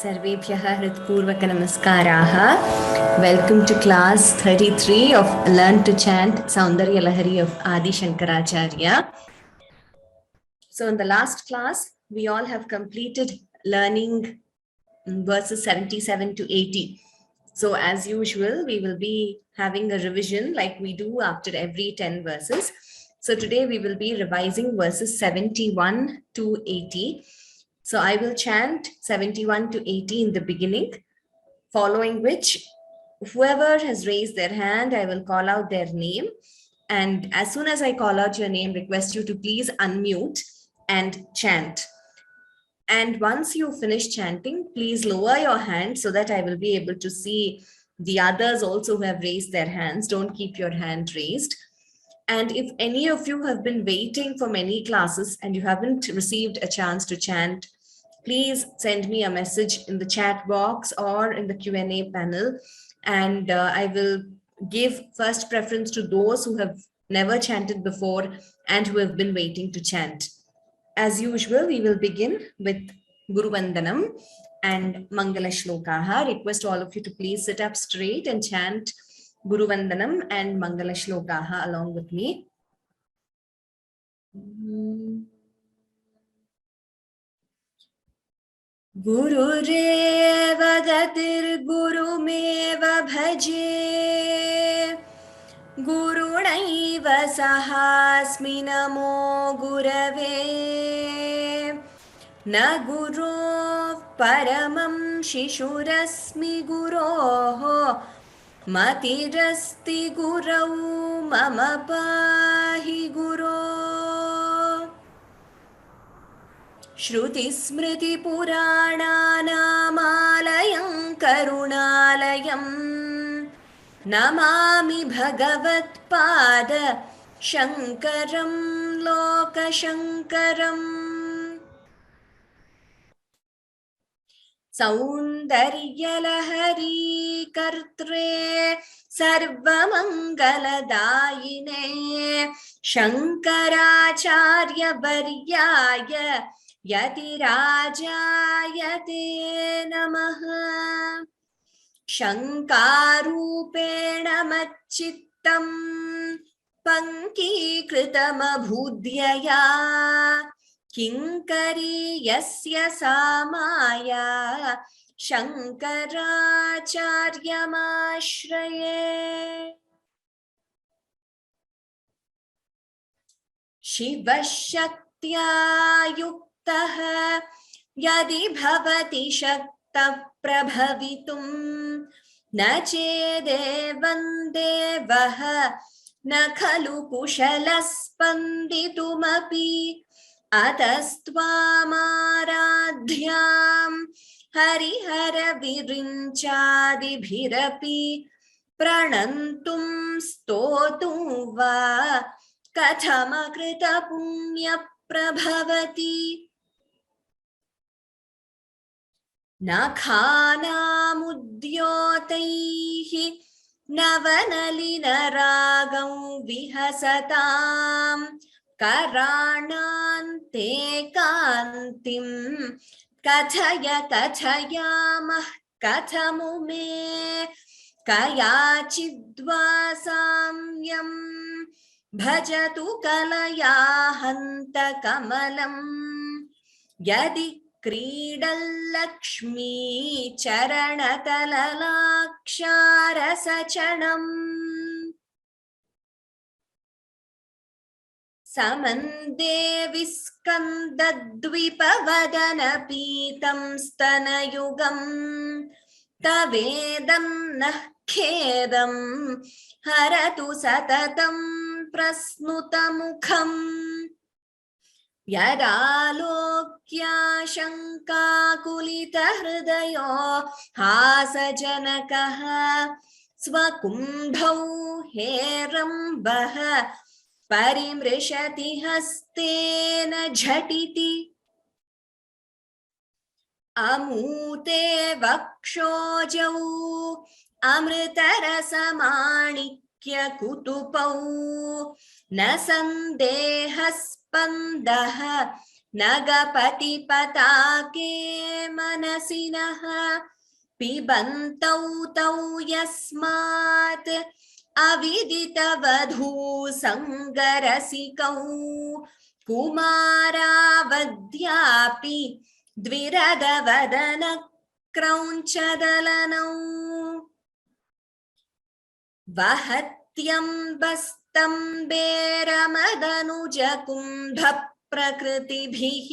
Sarvebhyah hritpurvaka namaskaraha. Welcome to class 33 of Learn to Chant Soundaryalahari of Adi Shankaracharya. So in the last class, we all have completed learning verses 77 to 80. So as usual, we will be having a revision like we do after every 10 verses. So today we will be revising verses 71 to 80. So I will chant 71 to 80 in the beginning, following which whoever has raised their hand, I will call out their name. And as soon as I call out your name, request you to please unmute and chant. And once you finish chanting, please lower your hand so that I will be able to see the others also who have raised their hands. Don't keep your hand raised. And if any of you have been waiting for many classes and you haven't received a chance to chant, please send me a message in the chat box or in the Q&A panel. And I will give first preference to those who have never chanted before and who have been waiting to chant. As usual, we will begin with Guru Vandanam and Mangala Shlokaha. Request all of you to please sit up straight and chant Guru Vandanam and Mangala Shlokaha along with me. Gururev gatir gurumeva bhaje Gurunaiva sahasmi namo gurave Na guru paramam shishurasmi guroho Matirasti gurau mama pahi guro Shruti smriti purananamayam karunalayam Namami bhagavat pada shankaram loka shankaram Soundaryalahari kartre sarvamangaladayine Shankaracharya varyaya yatirajayate namaha Shankarupena machittam pankikritamabhudhyaya Kinkari yasya samaya Shankaracharyamashreye Shivashaktya yuktaha Yadi bhavati shakta prabhavitum Na chedevan devaha Na khalu kushalaspanditum Atastvamadhyam harihara virinchadibhirapi pranantum stotum va kathamakrita punya prabhavati nakhanamudyotaihi navanalina-ragam vihasatam karanante kantim kathayamah kathamume kayachidvasamyam bhajatu kalayahanta kamalam yadi क्रीडल्लक्ष्मी चरणतललाक्षारसचणम् समन्दे विस्कन्दद्विपवदनपीतं स्तनयुगम् तवेदं नः खेदं हरतु सततं प्रस्नुतमुखम् यदालोक्या शङ्काकुलितहृदयो हासजनकः स्वकुम्भौ हेरम्बः परिमृशति हस्तेन झटिति अमूते वक्षोजौ अमृतरसमाणिक्यकुतुपौ न सन्देहस्पन्दः नगपति पताके मनसिनः पिबन्तौ तौ यस्मात् अविदितवधू सङ्गरसिकौ कुमारावद्यापि द्विरदवदन क्रौञ्चदलनौ वहत्यम्बस्तम्बेरमदनुजकुम्भप्रकृतिभिः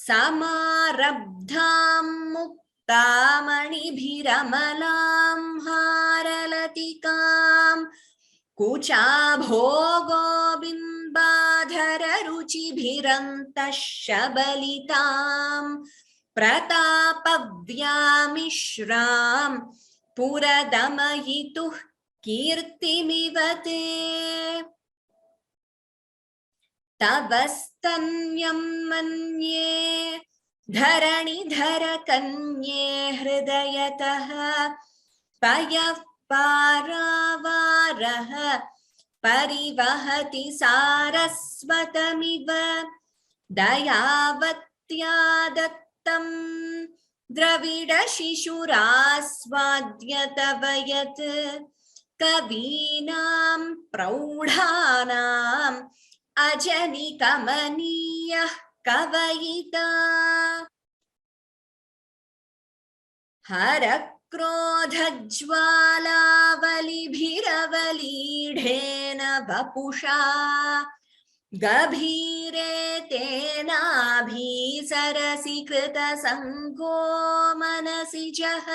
समारब्धां मुक्तामणिभिरमलां हारलतिकां कुचाभोगोबिम्बाधररुचिभिरन्तः शबलितां प्रतापव्यामिश्रां पुरदमयितुः कीर्तिमिव ते तव स्तन्यं मन्ये धरणिधर कन्ये हृदयतः पयः पारावारः परिवहति सारस्वतमिव दयावत्या दत्तं द्रविडशिशुरास्वाद्य तव यत् कवीनां प्रौढानाम् अजनिकमनीयः कवयिता हरक्रोधज्वालावलिभिरवलीढेन वपुषा गभीरे तेनाभिसरसि कृतसङ्गो मनसि जः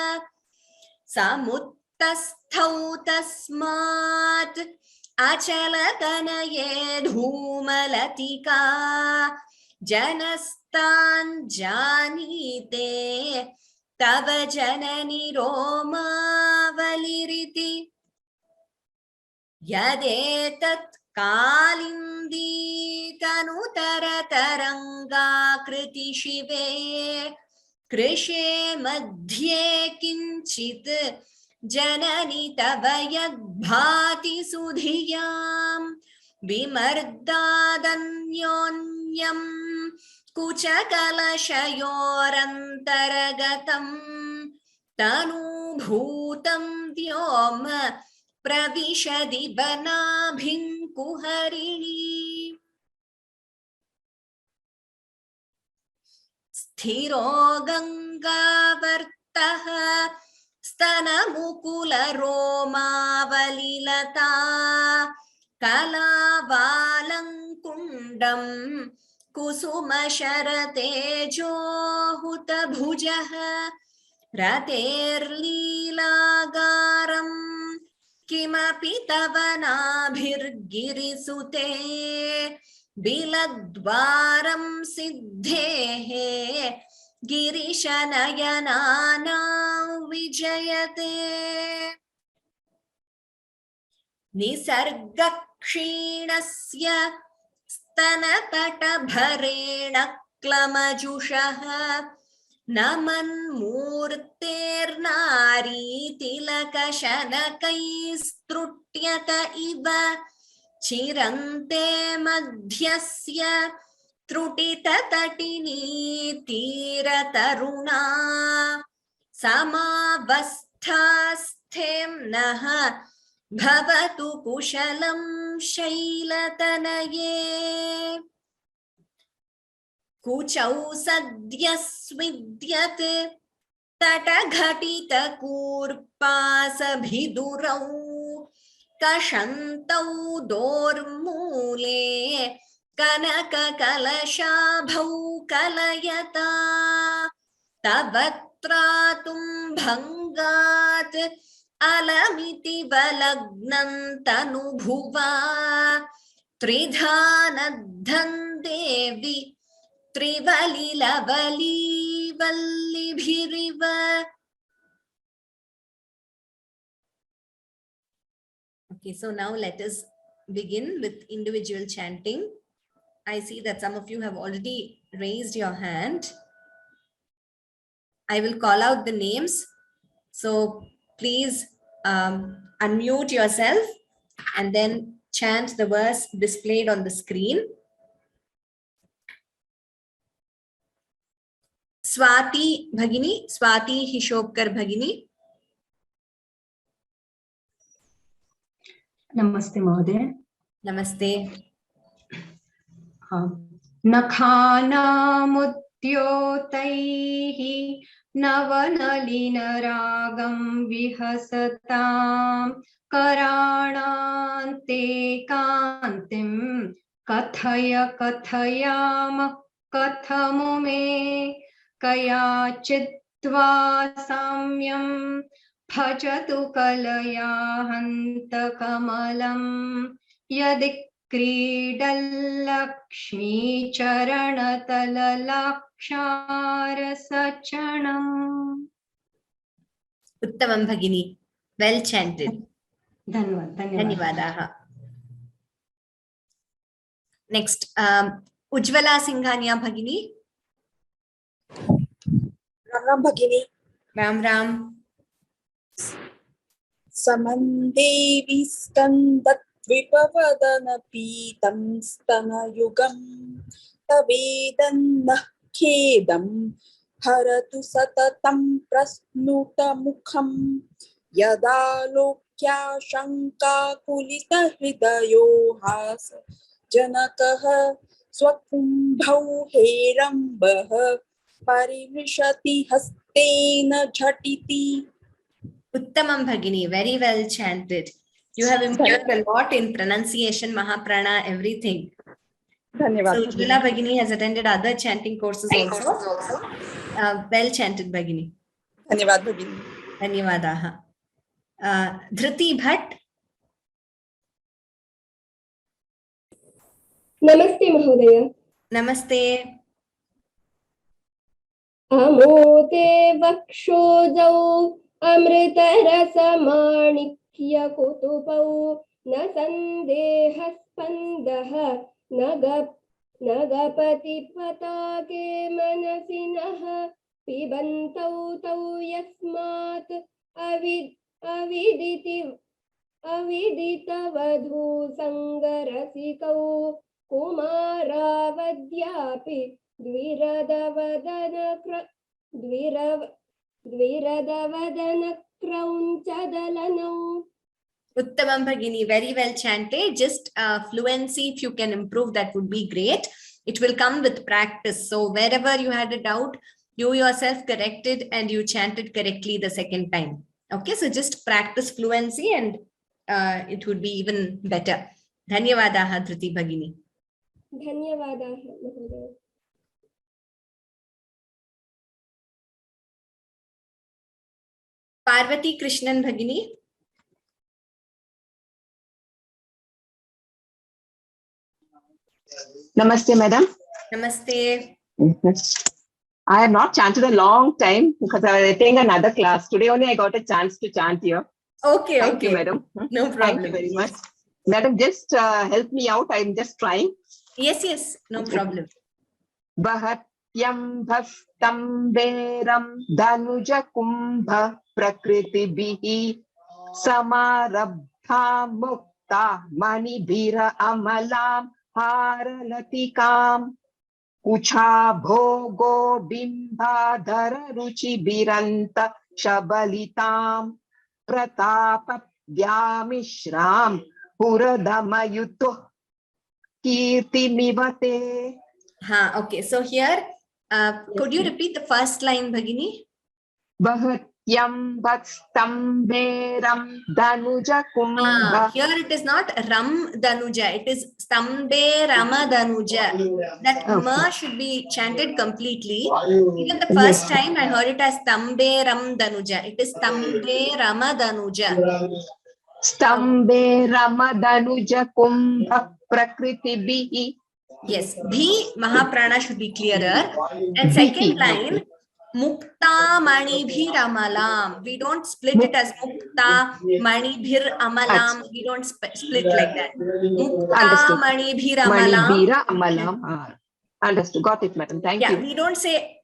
समुत्तस्थौ तस्मात् अचलतनये धूमलतिका जनस्तान् जानीते तव जननि रोमावलिरिति यदेतत् कालिन्दी तनुतरतरङ्गाकृति शिवे कृशे मध्ये किञ्चित् जननि तव यद्भाति सुधियां विमर्दादन्योन्यं कुचकलशयोरन्तरगतं तनुभूतं व्योम प्रविशदि बनाभिं कुहरिणी स्थिरो गङ्गावर्तः स्तनमुकुलरोमावलिलता कलावालङ्कुण्डं कुसुमशरतेजोहुतभुजः रतेर्लीलागारं किमपि तव नाभिर्गिरिसुते बिलद्वारं सिद्धेः गिरिशनयनानां विजयते निसर्गक्षीणस्य स्तनपटभरेण क्लमजुषः नमन्मूर्तेर्नारीतिलकशनकैस्तृट्यत इव चिरन्ते मध्यस्य त्रुटिततटिनी तीरतरुणा समावस्थास्थेम्नः भवतु कुशलं शैलतनये कुचौ सद्यः स्विद्यत् तटघटितकूर्पासभिदुरौ कषन्तौ दोर्मूले कनककलशाभौ कलयता तव त्रातुं भङ्गात् अलमिति बलग्नं तनुभुवा त्रिधा नद्धं देवि त्रिवलिलवलीवल्लिभिरिव. Okay, so now let us begin with individual chanting. I see that some of you have already raised your hand. I will call out the names. So please unmute yourself and then chant the verse displayed on the screen. Swati Bhagini, Swati Hishopkar Bhagini. Namaste Mahoday. Namaste. Nakhanamudyotaih navanalina-ragam vihasatam karanante kantim kathaya kathayama kathamume kayachitva samyam bhajatu kalaya hanta kamalam yadik क्रीडल्लक्ष्मी चरणतललाक्षारसचणम्. Uttamam Bhagini. Well chanted. Dhanyawadaha. Next, Ujjwala Singhania Bhagini. Ram Ram Bhagini. Ram Ram. Samandevi Skandat Vipavadana Pitam Stanayugam Tavedanna Khedam Haratu Satatam Prasnuta Mukham Yada Lokya Shanka Kulita Hridayo Hasa Janakaha Swakumbhau Herambaha Parimishati Hastena Jhatiti. Uttamam Bhagini, very well chanted. You have improved a lot in pronunciation, Mahaprana, everything. Dhanyavad. So Ujjwala Bhagini has attended other chanting courses also. Well chanted Bhagini. Dhanyavad Bhagini. Dhanyavadaha. Dhruti Bhatt. Namaste Mahodaya. Namaste. Amote vakshojau amritarasamanikya kutupau na sandehaspandaha nagapati patake manasinaha pibantau tau yasmat avidita vadhu sangarasikau kumaravadyapi Dviradavadana kraunchadalanau. Uttamam Bhagini, very well chanted. Just fluency, if you can improve, that would be great. It will come with practice. So wherever you had a doubt, you yourself corrected and you chanted correctly the second time. Okay, so just practice fluency and it would be even better. Dhanyavadaha Dhruti Bhagini. Dhanyavadaha Mahodaya. Parvati Krishnan Bhagini. Namaste, madam. Namaste. I have not chanted a long time because I was attending another class. Today only I got a chance to chant here. Okay, Thank you, madam. No problem. Thank you very much. Madam, just help me out. I'm just trying. Yes, no problem. Bahatyam bhastam veram dhanuja kumbha prakriti bihi samarabdha mukta manibhira amalam haralatikam Kucha bhogo bimbadhara ruchi biranta shabalitam pratapabhyamishram puradamayuto kirti mivate. Okay, so here, could you repeat the first line, Bhagini? Bahatyam bhatstam veram dhanuja kumbha. Here it is not Ram Danuja, it is Stambe Rama Danuja. That Ma should be chanted completely. Even the first time I heard it as Stambe Ram Danuja. It is Stambe Rama Danuja. Stambe Rama Danuja kumbha prakriti bihi. Yes, Bhi Mahaprana should be clearer. And second line, Mukta Manibhir Amalam. We don't split it as Mukta Manibhir Amalam. We don't split like that. Mukta Manibhir Amalam. Understood. Got it, madam. Thank you. Yeah, we don't say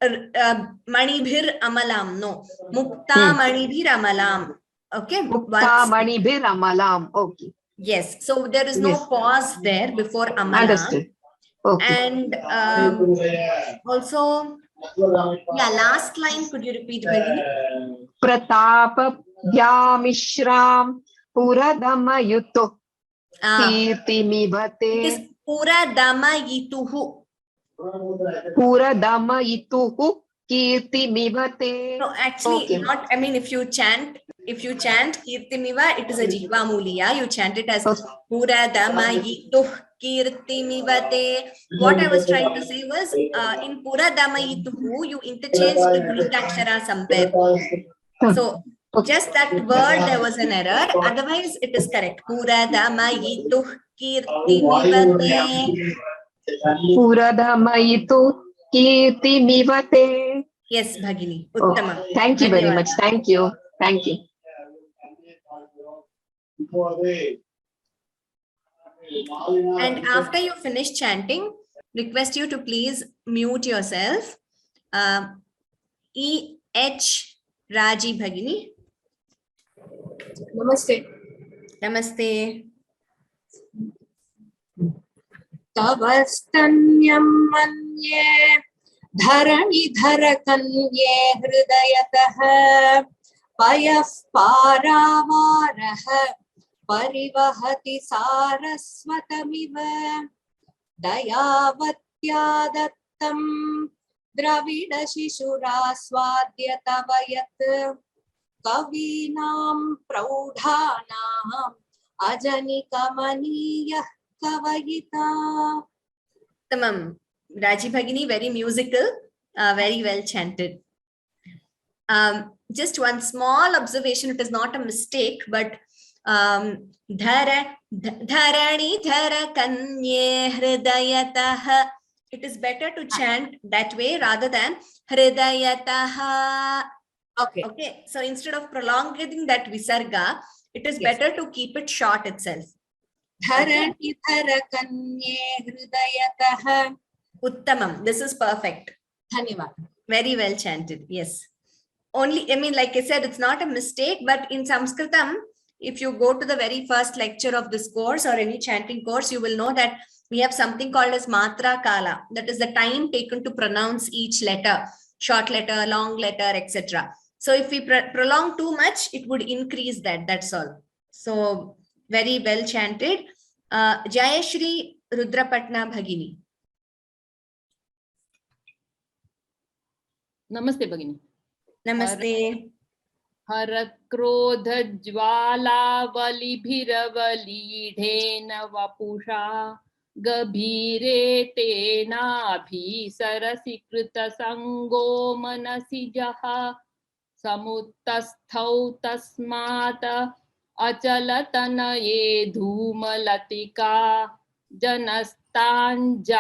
Manibhir Amalam. No. Mukta Manibhir Amalam. Okay. Mukta Manibhir Amalam. Okay. Yes. So there is no pause there before Amalam. Understood. Okay. And also Yeah, last line, could you repeat, Bhagini? Pratapabhyamishram Puradamayuto Kirtimivate. It is Puradama-yituhu. Puradamaituhu Kirtimivate. No, actually, Okay. not. I mean, if you chant Kirtimiva, it is a Jihva Muliya. You chant it as Puradama-yituh Kirtimivate. What I was trying to say was, in Puradama-yituhu, you interchange the Gunitakshara somewhere. So just that word, there was an error. Otherwise, it is correct. Puradama-yituh Kirtimivate. Puradamayitu Kirtimivate. Yes, Bhagini. Oh, Uttamam. thank you very Dhanyavad. much. Thank you. Thank you. And after you finish chanting, request you to please mute yourself. E.H. Raji Bhagini. Namaste. Namaste. तवस्तन्यं मन्ये धरणिधर कन्ये हृदयतः पयः पारावारः परिवहति सारस्वतमिव दयावत्या दत्तं द्रविडशिशुरास्वाद्य तव यत् कवीनां प्रौढानाम् अजनिकमनीयः कवयिता. Tamam. Raji Bhagini, very musical, very well chanted. Just one small observation, it is not a mistake, but dharani dhara kanye hridayataha. It is better to chant that way rather than hridayataha. Okay. So instead of prolonging that visarga, it is better to keep it short itself. Dharani dhara kanye hridayataha. Uttamam. This is perfect. Dhanyavad. Very well chanted. Yes. Only, I mean, like I said, it's not a mistake, but in Sanskritam, if you go to the very first lecture of this course or any chanting course, you will know that we have something called as matra kala. That is the time taken to pronounce each letter, short letter, long letter, etc. So if we prolong too much, it would increase that. That's all. So very well chanted. Jayashri Rudrapatna Bhagini. Namaste Bhagini. Namaste. हरक्रोधज्वालावलिभिरवलीढेन वपुषा गभीरे तेनाभि सरसि कृतसङ्गो मनसि जः समुत्तस्थौ तस्मात् अचलतनये धूमलतिका जनस्ताञ्जानीते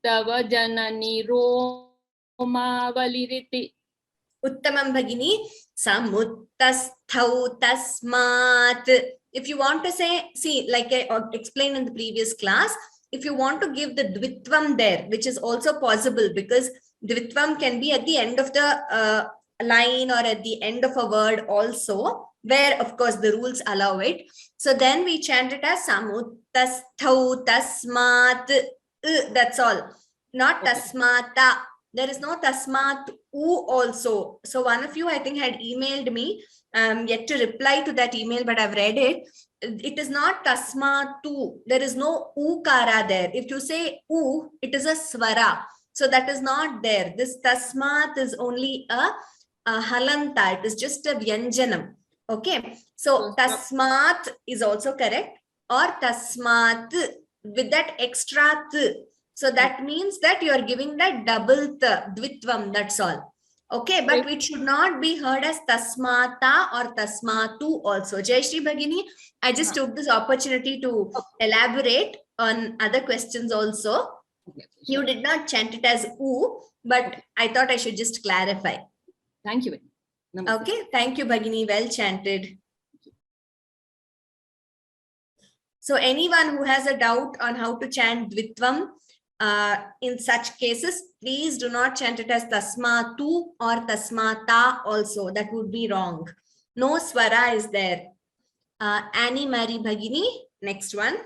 तव जननि रोमावलिरिति. Uttamam Bhagini, samuttasthau tasmat. If you want to say, see, like I explained in the previous class, if you want to give the dvitvam there, which is also possible because dvitvam can be at the end of the line or at the end of a word also, where of course the rules allow it. So then we chant it as samuttasthau tasmat. That's all. Not tasmata. There is no tasmat u also. So one of you, I think, had emailed me, yet to reply to that email, but I've read it. It is not tasmatu. There is no ukara there. If you say u, it is a swara. So that is not there. This tasmat is only a halanta. It is just a vyanjanam. Okay. So tasmat is also correct, or tasmat with that extra th. So that means that you are giving that double dvitvam, that's all. Okay, but it should not be heard as tasmata or tasmatu also. Jai Shri Bhagini, I just took this opportunity to elaborate on other questions also. You did not chant it as u, but I thought I should just clarify. Thank you. Namaste. Okay, thank you Bhagini, well chanted. So anyone who has a doubt on how to chant dvitvam, in such cases, please do not chant it as tasmatu or tasmata also. That would be wrong. No swara is there. Annie Marie Bhagini, next one.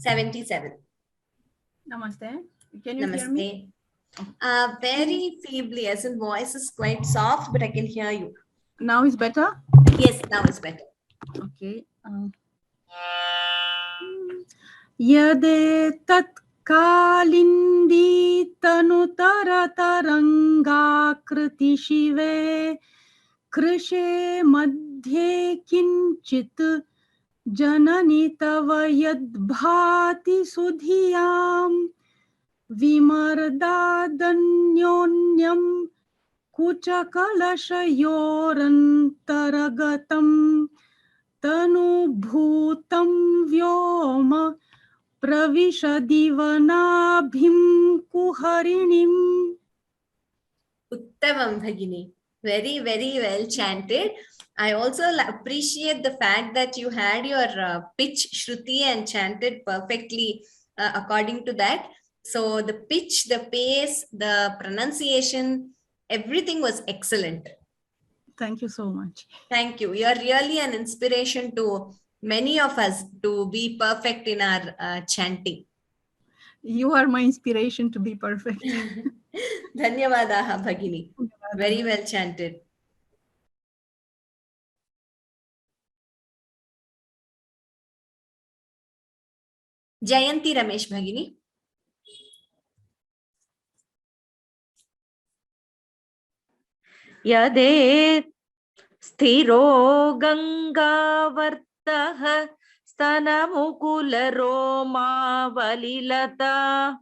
77. Namaste. Can you hear me? Namaste. Very feebly, as in voice is quite soft, but I can hear you. Now is better? Yes, now it's better. Okay. Yadetat kalindi tanutara tarangakriti shive krishe madhye kinchit janani tava yadbhati sudhiyam vimardadannyonyam kuchakalashyorantaraгаtam tanubhutam vyoma pravishadivanabhim kuharinim. Uttamam Bhagini. Very, very well chanted. I also appreciate the fact that you had your pitch Shruti and chanted perfectly according to that. So the pitch, the pace, the pronunciation, everything was excellent. Thank you so much. Thank you. You're really an inspiration to many of us to be perfect in our chanting. You are my inspiration to be perfect. Dhanyavadaha Bhagini. Very well chanted. Jayanti Ramesh Bhagini. Yade sthiro gangavartah stanamukularoma valilata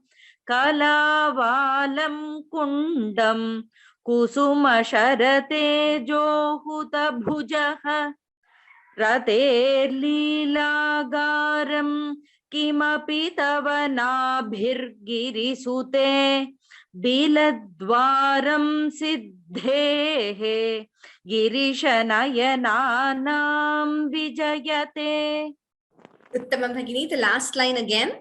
kalavalam kundam kusuma sharate johuta bhujah rate lilagaram kimapi tavanabhirgirisute biladvaram siddhehe girishanayananam vijayate. Uttamam Bhagini, the last line again.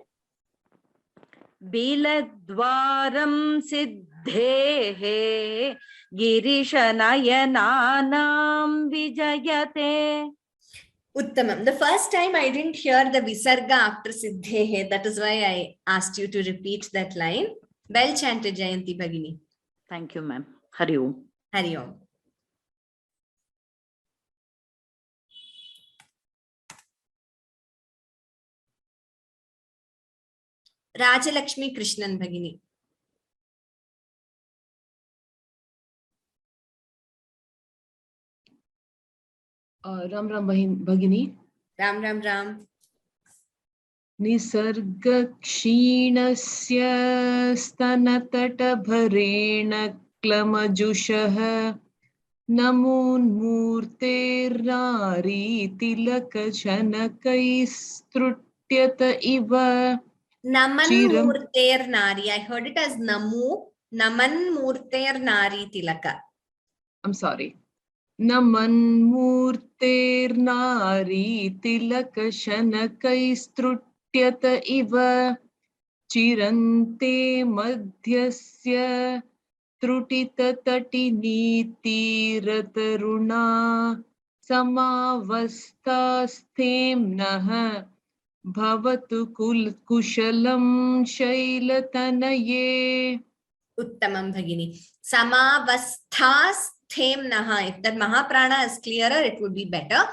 Biladvaram siddhehe girishanayananam vijayate. Uttamam. The first time I didn't hear the visarga after siddhehe. That is why I asked you to repeat that line. Well chanted, Jayanti Bhagini. Thank you, ma'am. Hari Om. Hari Om. Rajalakshmi Krishnan Bhagini. Ram Ram Bhagini. Ram Ram Ram. Nisarga kshinasya stanatata bharena klamajushah namun murterari tilaka chanakaistrutyata iva. Naman Murter Nari. I heard it as Namu. Naman Murter Nari Tilaka. I'm sorry. Naman murternari tilaka shanakaistrutyata iva chirante madhyasya trutita tatinitirtaruna samavastasthemnah bhavatu kushalam shailatanaye. Uttamam Bhagini. Samavasthas Naha. If that Mahaprana is clearer, it would be better.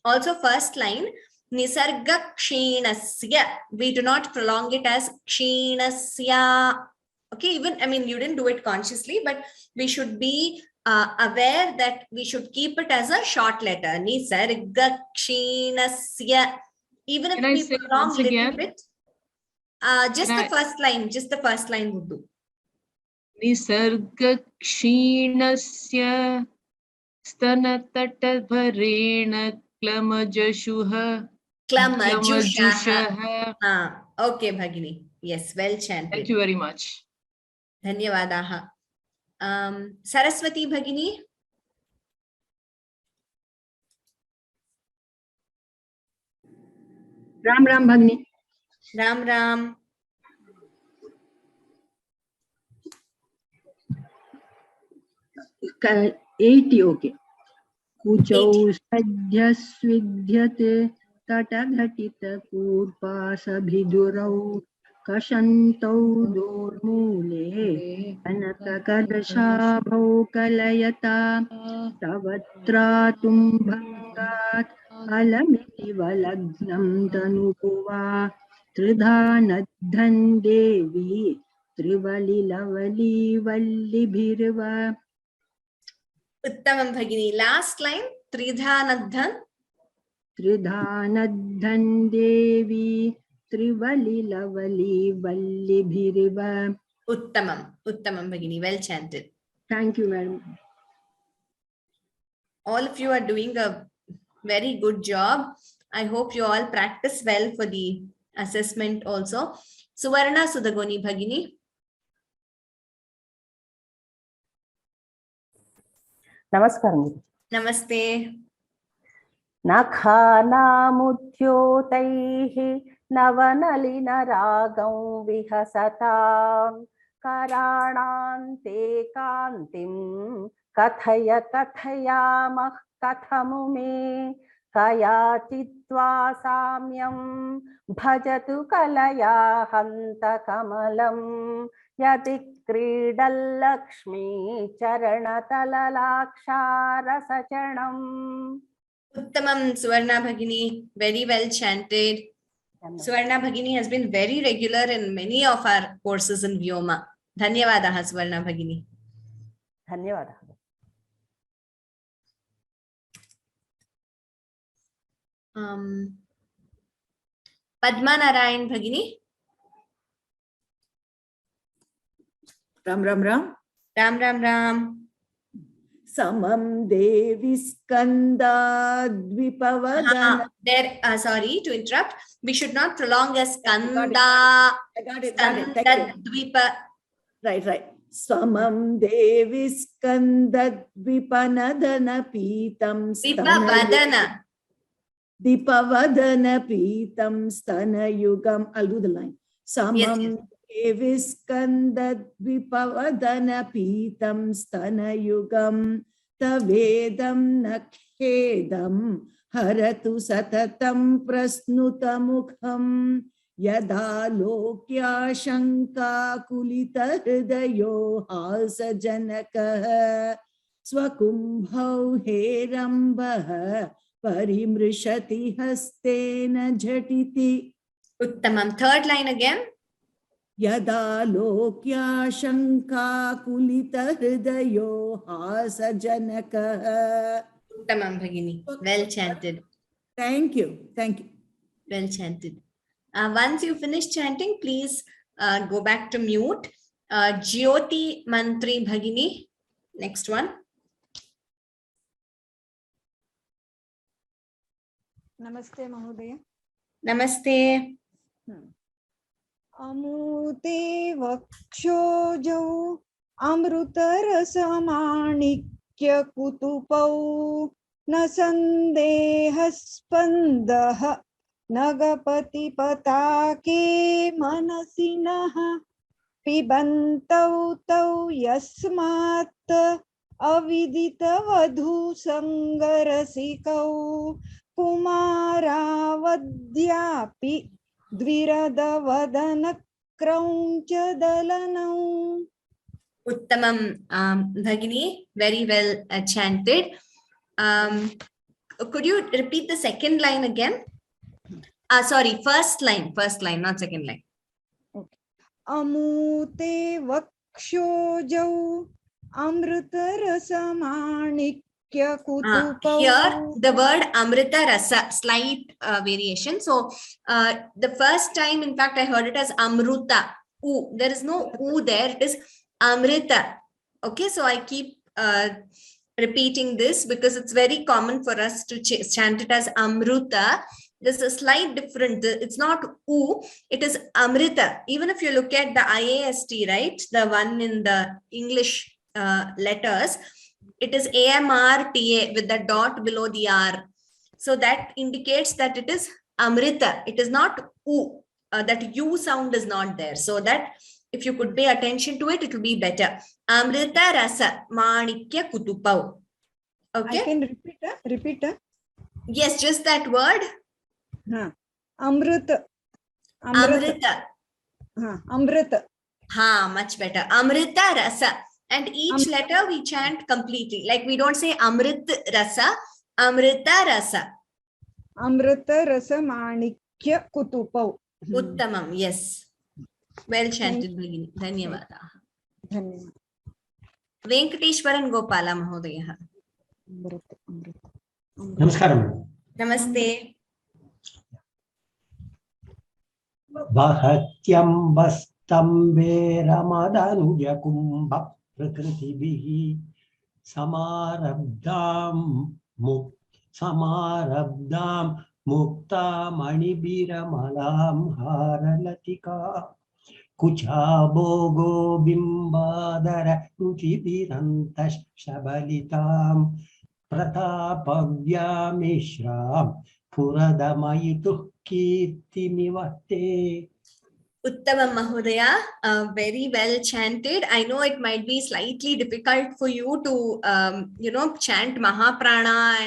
Also, first line, Nisarga Kshinasya. We do not prolong it as Kshinasya. Okay, even, I mean, you didn't do it consciously, but we should be aware that we should keep it as a short letter. Nisarga Kshinasya. Even if we prolong a little bit, just the first line would do. Nisarga kshinasya stanatata klamajashuha. Okay, Bhagini. Yes, well chanted. Thank you very much. Dhanyavadaha. Saraswati Bhagini. Ram Ram Bhagini. Ram Ram. Eighty, okay. Kuchau sadhyasvidyate तटघटितकूर्पासभिदुरौ कषन्तौ दोर्मूले कनककदशाभौ कलयता तव त्रातुं भङ्गात् अलमिति वलग्नं तनुपुवा त्रिधा नद्धन् देवी त्रिवलिलवली वल्लिभिर्व. Uttamam Bhagini. Last line. Tridhanadhan. त्रिधानद्धन् Devi त्रिवलिलवली वल्लिभिरिव. Uttamam. Uttamam Bhagini. Well chanted. Thank you, madam. All of you are doing a very good job. I hope you all practice well for the assessment also. Suvarna Sudagoni Bhagini. Namaskaram. Namaste. Nakhanamudhyotaihi navanalina-ragam vihasatam karanante kantim kathaya kathayamah kathamume kayachitva samyam bhajatu kalaya hanta kamalam yati क्रीडल्लक्ष्मी चरणतललाक्षारसचरणम्. Uttamam Suvarna Bhagini. Very well chanted. Suvarna Bhagini has been very regular in many of our courses in Vyoma. Dhanyavadaha Suvarna Bhagini. Dhanyavadaha. Padma Narayan Bhagini. Ram Ram Ram. Ram Ram Ram. Samam Devi Skanda Dvipavadana. There, sorry to interrupt. We should not prolong a Skanda. I got it. Skanda Dvipa. Right. Samam Devi Skanda Dvipanadana Pitam Dvipavadana. Dipavadana Pitam Stana Yugam. I'll do the line. Samam Yes. Viskandadvipavadana pitam stana yugam tavedam nakhedam haratu satatam prasnuta mukham yada lokya shanka kulita hridayo hasa janakah swakumbhau herambah parimrishati hastena jhatiti. Uttamam. Third line again. Yada lokya shanka kulita hridayo hasa janaka. Uttamam Bhagini. Well chanted. Thank you. Well chanted. Once you finish chanting, please go back to mute. Jyoti Mantri Bhagini. Next one. Namaste Mahodaya. Namaste. Amute vakshojau amrutarasamanikya kutupau nasandehaspandah nagapati patake manasinaha pibantau tau yasmat avidita vadhu sangarasikau kumaravadyapi Dviradavadana krauncha dalanam. Uttamam Bhagini. Very well chanted. Could you repeat the second line again? Sorry, first line, not second line. Okay. Amute vakshojau amrita rasamanikya kutupau. Here the word amrita rasa, slight variation. So the first time, in fact, I heard it as amruta. There is no there. It is amrita. Okay, so I keep repeating this because it's very common for us to chant it as amruta. There's a slight difference. It's not it is amrita. Even if you look at the IAST, right, the one in the English letters, it is AMRTA with the dot below the R. So that indicates that it is amrita. It is not that U sound is not there. So that if you could pay attention to it, it will be better. Amrita rasa manikya kutupau. Okay. I can repeat. Yes, just that word. Amrit. Amrita. Amrit. Much better. Amrita rasa. And each letter we chant completely. Like we don't say Amrit rasa, Amrita rasa. Amrita rasa manikya kutupau. Uttamam, yes. Well chanted, Bhagini. Dhanyavadaha. Dhanyavada. Venkateshwaran Gopala Mahodaya. Namaskaram. Namaste. Vahatyam vastambe ramadanujya kumbha prakritibihi samarabdam mukta manibiramalam haralatika kucha bogo bimbadara ruchibirantash shabalitam pratapavyamishram puradamayitu kirtimivate. Uttamam Mahodaya, very well chanted. I know it might be slightly difficult for you to, chant Mahaprana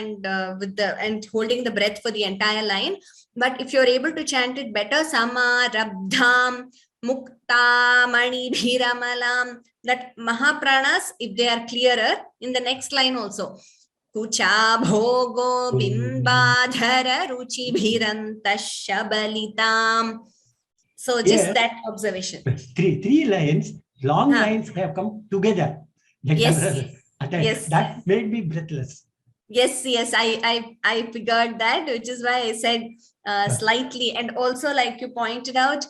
and holding the breath for the entire line. But if you're able to chant it better, Sama, Rabdham, Mukta, Mani, Bhiramalam, that Mahapranas, if they are clearer, in the next line also. Kucha bhogo bimbadhara ruchi bhirantash shabalitam. So just that observation. Three lines, long lines have come together. Yes. Yes. That made me breathless. Yes, I figured that, which is why I said slightly. And also, like you pointed out,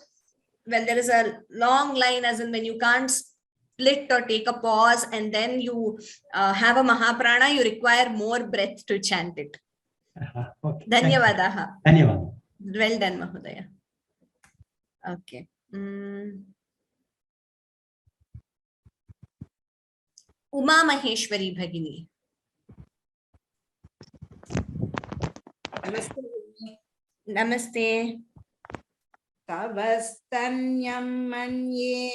well, there is a long line, as in when you can't split or take a pause and then you have a Mahaprana, you require more breath to chant it. Okay. Dhanyavadaha. Dhanyavad. Well done, Mahodaya. Okay. Uma Maheshwari Bhagini. Namaste. Namaste. Tavastanyam manye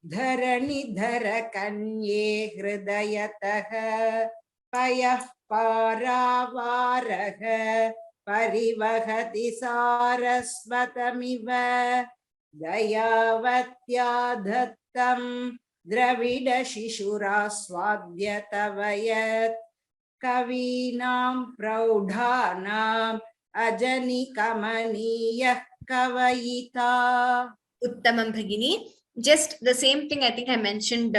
dharanidhara kanye hridayataha payah paravaraha parivahati sarasvatamiva dayavatya dhattam dravida shishura swadhyatavayat kavinam praudhanam ajani kamaniyah kavayita. Uttamam Bhagini. Just the same thing I think I mentioned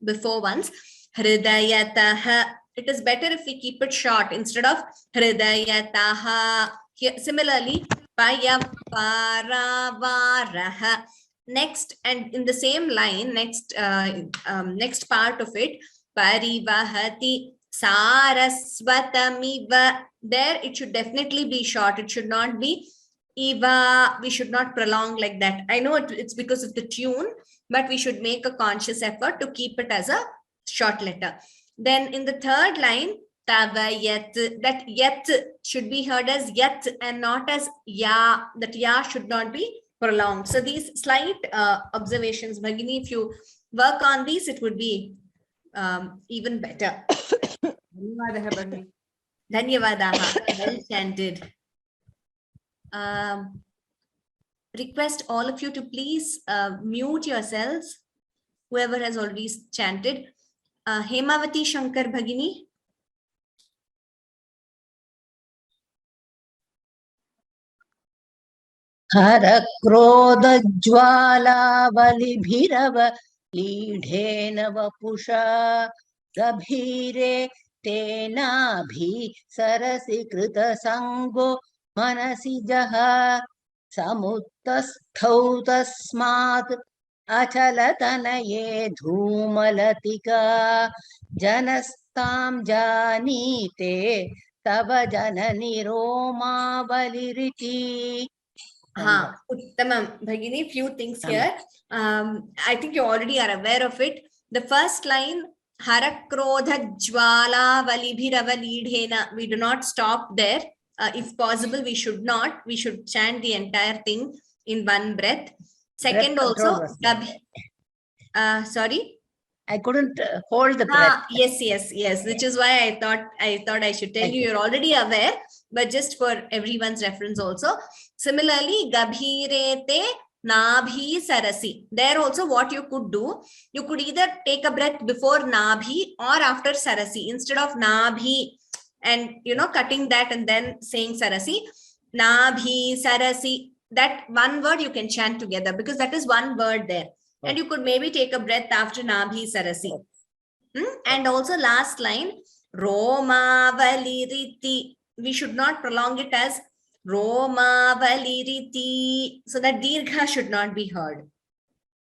before once. Hridayataha. It is better if we keep it short instead of Hridayataha. Here, similarly, Payaparavaraha. Next, and in the same line, next part of it, Parivahati Sarasvatamiva. There it should definitely be short. It should not be Eva. We should not prolong like that. I know it's because of the tune, but we should make a conscious effort to keep it as a short letter. Then in the third line, Tavayat, that yet should be heard as yet and not as ya. That ya should not be prolonged. So these slight observations, Bhagini, if you work on these, it would be even better. Dhanyavadaha. Well chanted. Request all of you to please mute yourselves, whoever has already chanted. Hemavati Shankar Bhagini. Hara krodha jwala valibhirav leedhena vapusha gabhire tena bhi sarasikrita sango manasi jaha samuttasthau tasmat achalatanaye dhumalatika janastam janite tava janani roma valiriti. Uttamam Bhagini, few things here. I think you already are aware of it. The first line, Harakrodha Jwala Valibhirava Leedhena. We do not stop there. If possible, we should not. We should chant the entire thing in one breath. Second, also, sorry. I couldn't hold the breath. Yes. Which is why I thought I should tell you. You're already aware, but just for everyone's reference also. Similarly, gabhirete nabhi sarasi. There also what you could do, you could either take a breath before nabhi or after sarasi. Instead of nabhi and cutting that and then saying sarasi, nabhi sarasi, that one word you can chant together because that is one word there. And you could maybe take a breath after nabhi sarasi. And also last line, Romavaliriti. We should not prolong it as Romavaliriti, so that dirgha should not be heard.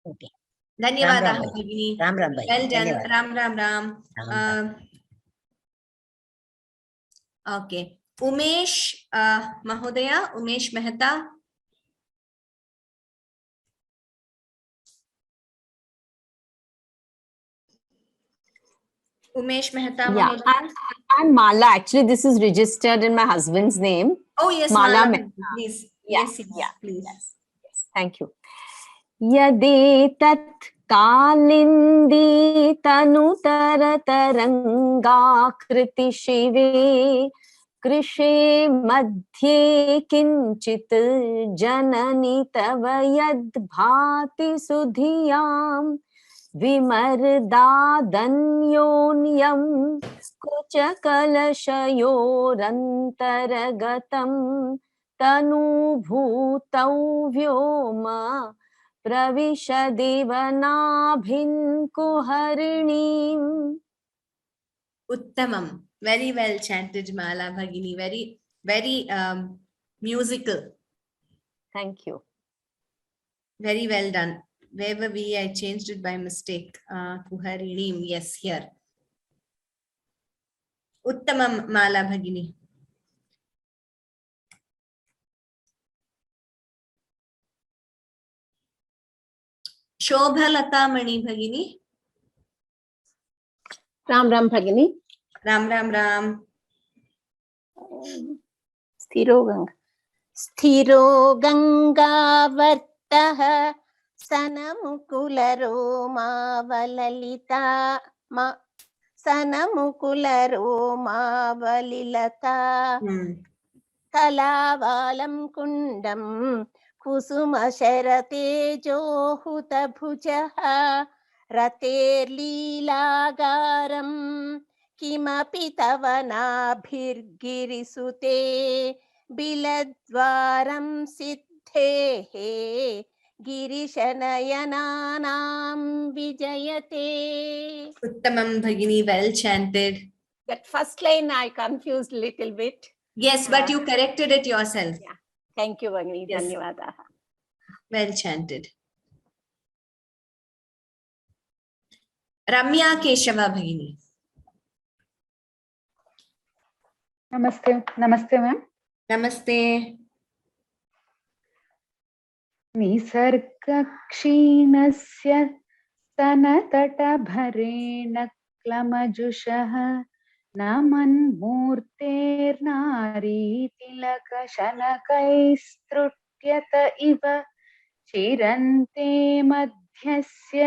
Okay. Dhanyavada. Ram Ram. Well done. Dhanyavad. Ram. Okay. Umesh Mahodaya, Umesh Mehta. Umesh Mehta. Yeah, I'm Mala. Actually, this is registered in my husband's name. Oh, yes, Mala. Please. Yes, please. Yes. Thank you. Yadetat kalindi tanutar taranga kriti shive krishe madhye kinchit janani tava yad bhati sudhiyam विमर्दादन्योन्यं कुचकलशयोरन्तरगतं तनुभूतौ व्योम प्रविशदिवनाभिन्कुहरिणीम्. Uttamam. Very well chanted, Mala Bhagini. Very, very musical. Thank you. Very well done. Where were we? I changed it by mistake. Kuharinim. Yes, here. Uttamam, Mala Bhagini. Shobhalata Mani Bhagini. Ram Ram Bhagini. Ram. Sthiro Ganga Vartaha Sanamukularoma Valalita Sanamukularoma Valilata Kalavalam Kundam Kusuma Sharate Johuta Bhujaha Rater Lilagaram Kimapi Tavanabhirgirisute Biladvaram Siddhehe Girishanayananam Vijayate. Uttamam Bhagini, well chanted. That first line I confused a little bit. Yes, but you corrected it yourself. Yeah. Thank you, Bhagini. Yes. Dhanyavada. Well chanted. Ramya Keshava Bhagini. Namaste. Namaste, ma'am. Namaste. निसर्गक्षीणस्य स्तनतटभरेण क्लमजुषः नमन्मूर्तेर्नारीतिलकशनकैस्तृट्यत इव चिरन्ते मध्यस्य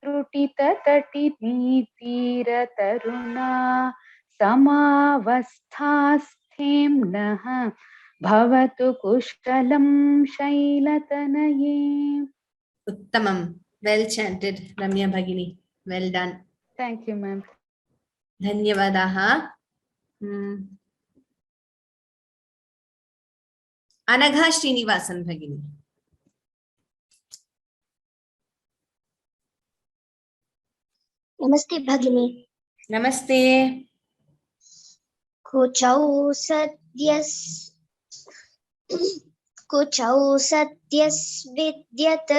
त्रुटिततटिनीतीरतरुणा समावस्थास्थेम्नः Bhavatu kushkalam shailatanaye. Uttamam. Well chanted, Ramya Bhagini. Well done. Thank you, ma'am. Dhanyavadaha. Anagha Srinivasan Bhagini. Namaste Bhagini. Namaste. Kuchau satyas vidyat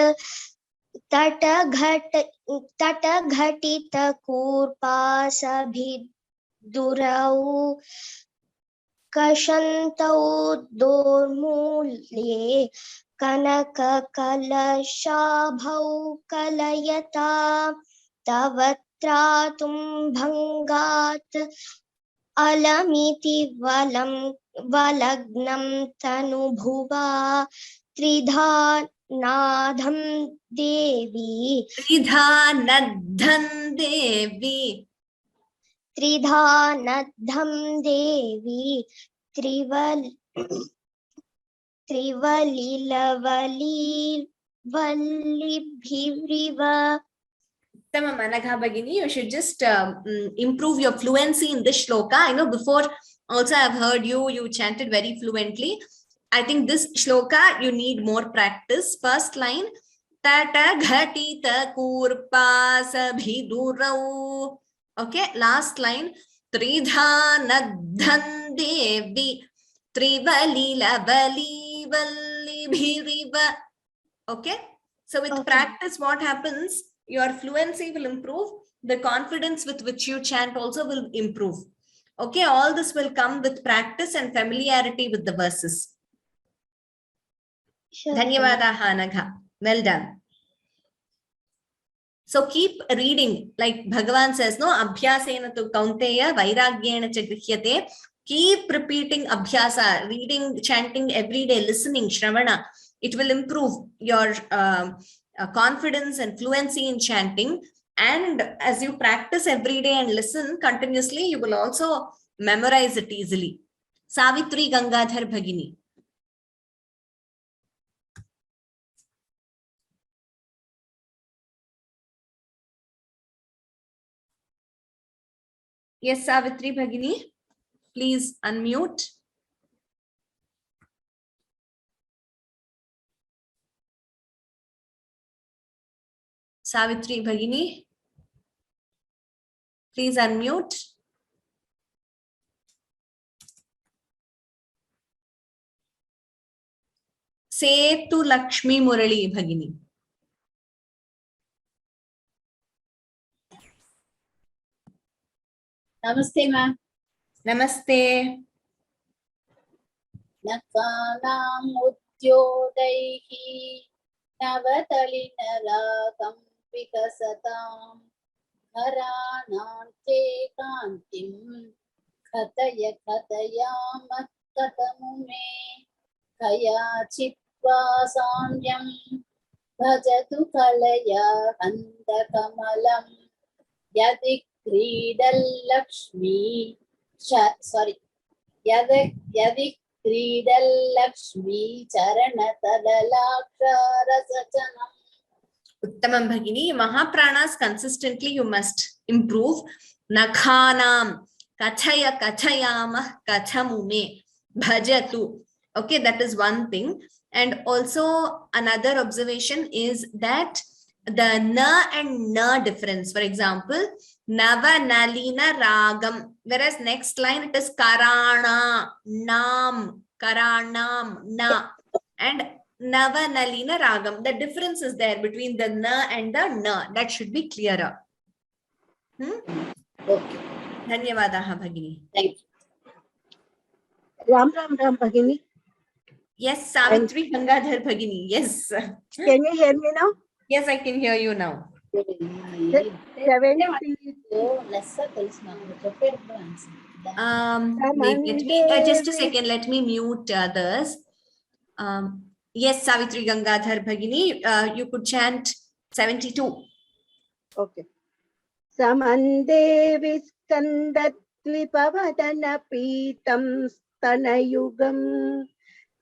tataghatita kurpasabhidurau kashantau dormulye kanakakalashabhau kalayata tavatratum bhangat alamiti valagnam tanubhuva नाधं देवी त्रिधा नद्धं देवी त्रिधा नद्धं देवी त्रिवलिलवलिभिरिव. Managha Bhagini, you should just improve your fluency in this shloka. I know before also I've heard you chanted very fluently. I think this shloka you need more practice. First line, Tata Ghatita Kurpa Sabhidurau. Okay, last line, Tridha Nadhan Devi Trivalila Vali Vali Bhiriva. Okay, so with practice, what happens? Your fluency will improve. The confidence with which you chant also will improve. Okay, all this will come with practice and familiarity with the verses. Dhanyavada Hanagha. Well done. So keep reading, like Bhagavan says, no, abhyasena tu kaunteya vairagyena cha grihyate. Keep repeating abhyasa, reading, chanting every day, listening, shravana. It will improve your confidence and fluency in chanting. And as you practice every day and listen continuously, you will also memorize it easily. Savitri Gangadhar Bhagini. Yes, Savitri Bhagini, please unmute. Savitri Bhagini, please unmute. Say to Lakshmi Murali Bhagini. Namaste, ma'am. Namaste. Nakanam udyodaihi navatalinarakam vikasatam haranante kantim khataya khatayama katamume kaya chitva samyam bhajatu kalaya handakamalam yadi Kridal Lakshmi, sorry, Yadi Kridal Lakshmi Charanatadalaksharasachanam. Uttamam Bhagini, Mahapranas consistently you must improve. Nakhanam, Kathaya Kathayama Kathamume, Bhajatu. Okay, that is one thing. And also another observation is that the na and na difference. For example, Nava Nalina Ragam, whereas next line it is Karana, Nam, Karanam, Na, and Nava Nalina Ragam. The difference is there between the na and the na. That should be clearer. Okay. Dhanyavadaha Bhagini. Thank you. Ram Bhagini. Yes, Savitri Gangadhar Bhagini. Yes. Can you hear me now? Yes, I can hear you now. 70. Just a second, let me mute others. Yes, Savitri Gangadhar Bhagini, you could chant 72. Okay. Samande viskandattvipavadana pitam stanayugam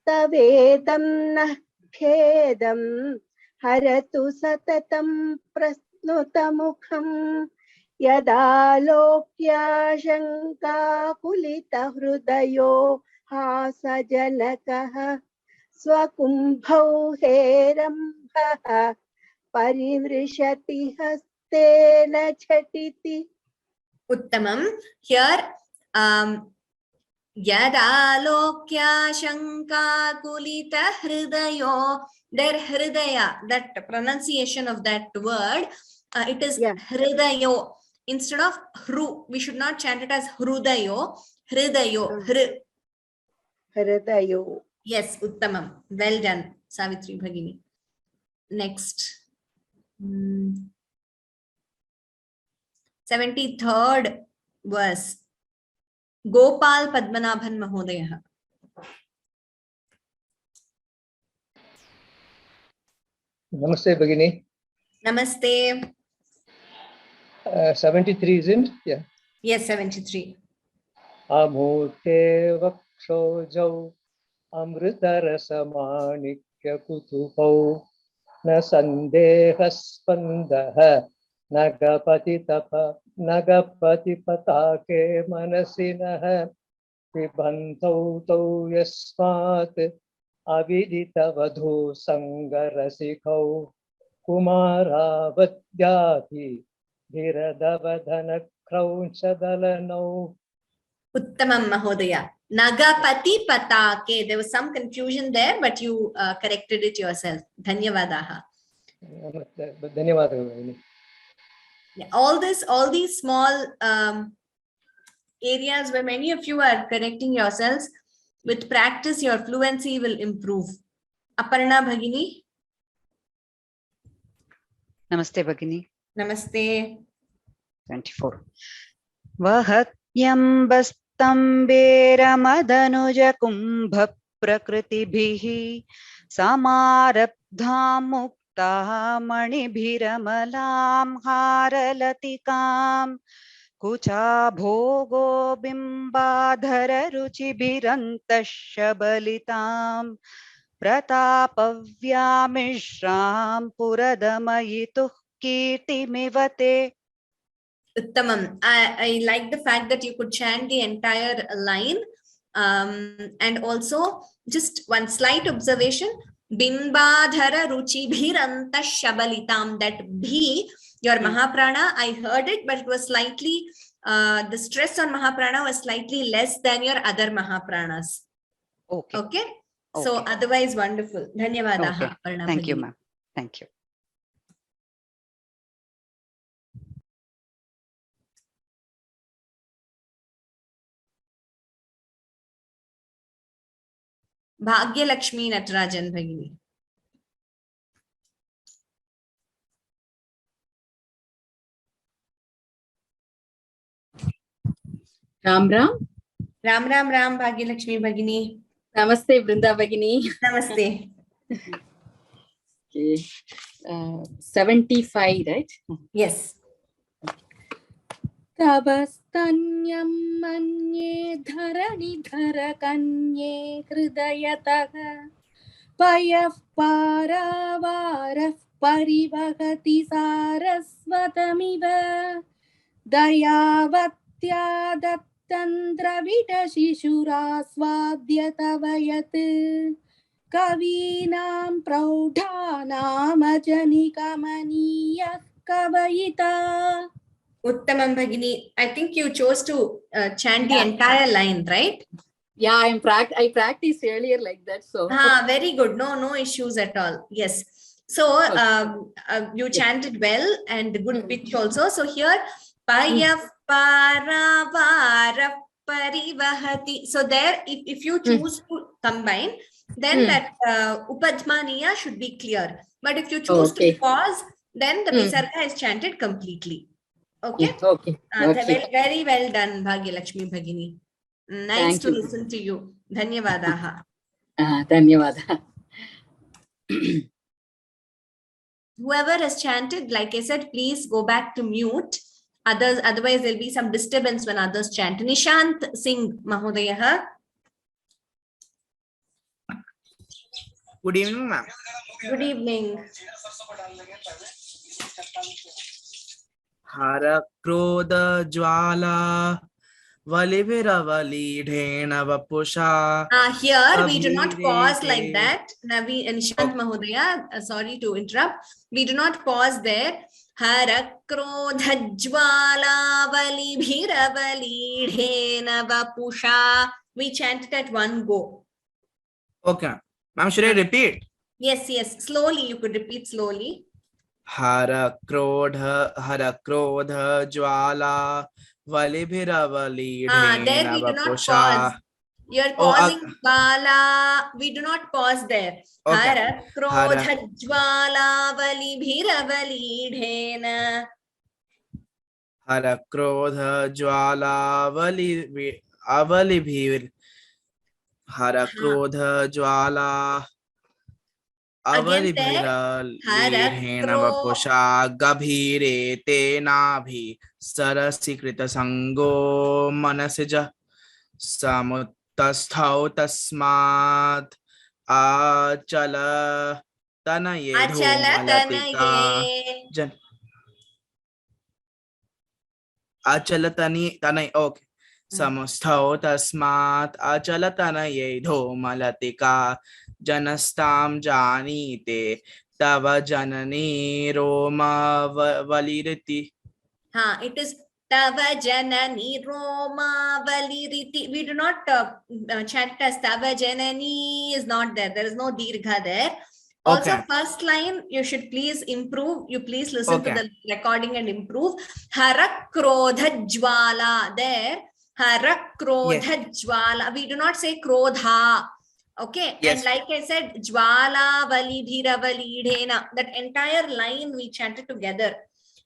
tavedam nah khedam haratu satatam prasnutamukham yadalokya shanka kulita hrudayo hasajanakah swakumbhau herambha parivrishati hastena chatiti. Uttamam. Here, Yadalokya Shanka Kulita Hridayo. Their Hridaya, that pronunciation of that word, it is Hridayo. Instead of Hru, we should not chant it as Hrudayo. Hridayo. Hridayo. Yes, Uttamam. Well done, Savitri Bhagini. Next. 73rd verse. Gopal Padmanabhan Mahodaya. Namaste, Bhagini. Namaste. 73, isn't it? Yeah. Yes, 73. Amurte vakshojau amritarasamanikya kutupau na sandehaspandaha nagapati patake manasinaha vibhantau tau yasmat avidita vadhu sangarasikau kumaravadhyati dhiradavadhana kraunchadalanau. Uttamam Mahodaya. Nagapati Patake. There was some confusion there, but you corrected it yourself. Dhanyavadaha. Dhanyavadaha. Yeah, all these small areas where many of you are correcting yourselves, with practice, your fluency will improve. Aparna Bhagini. Namaste, Bhagini. Namaste. 24. Vahatyambastamberamadanuja kumbha prakritibihi samarabdham mukta manibhiramalam haralatikam kucha bhogo bimbadhara ruchibhirantashabalitam pratapavyamishram puradamayitu kirtimivate. Uttamam. I like the fact that you could chant the entire line. And also, just one slight observation. Bimbadhara ruchi bhiranta shabalitam. That bhi, your Mahaprana, I heard it, but it was slightly, the stress on Mahaprana was slightly less than your other Mahapranas. Okay. Okay? So, otherwise, wonderful. Dhanyavadaha. Okay. Thank you, ma'am. Thank you. Bhagyalakshmi Natarajan Bhagini. Ram Ram. Ram Ram Ram Bhagyalakshmi Bhagini. Namaste, Brunda Bhagini. Namaste. Okay. 75, right? Yes. Tavastanyam manye dharani dharakanye hridayataha payaf paravaraf parivagati sarasvatamiva dayavatya dattandra vidashishura svadyatavayat kavinam praudhanam ajanikamaniya kavayita. Uttamam Bhagini, I think you chose to chant the entire line, right? Yeah, I practiced earlier like that. So very good. No issues at all. Yes. So you chanted well and good pitch also. So here, payaf paravara parivahati. So there, if you choose to combine, then that upadmaniya should be clear. But if you choose to pause, then the visarga is chanted completely. Okay. Okay. Very well done, Bhagyalakshmi Bhagini. Nice to listen to you. Dhanyavadaha. Dhanyavadaha. Whoever has chanted, like I said, please go back to mute. Otherwise, there'll be some disturbance when others chant. Nishant Singh Mahodayaha. Good evening, ma'am. Good evening. Hara Krodha Jwala Valibhiravali Vapusha. Here we do not pause like that. Nishant Mahodaya, sorry to interrupt. We do not pause there. Hara Krodha Jwala Valibhiravali Vapusha. We chant it at one go. Okay. Ma'am, should I repeat? Yes. Slowly, you could repeat slowly. Hara Krodha Jwala Valibhiravali there we do not pause. You're pausing Bala. We do not pause there. Hara Krodha Jwala Valibhiravali Dhena. Hara Krodha Jwala Valibhir. Hara Krodha Jwala अवलिभिरलीढेन वपुषा गभीरे तेनाभि सरसीकृतसङ्गो मनसिज समुत्तस्थौ तस्मात् अचल तनये धूमलतिका जन अचलतनये okay समुत्स्थौ तस्मात् अचलतनये धूमलतिका जनस्तां जानीते तव जननी रोमावलिरिति. It is Tava Janani Roma Valiriti. We do not chant as Tava Janani is not there. There is no Dirgha there. Also, first line, you should please improve. You please listen to the recording and improve. Harakrodha Jwala there. Harakrodha Jwala. We do not say Krodha. Okay. And like I said, Jwala Valibhira Validhena. That entire line we chanted together.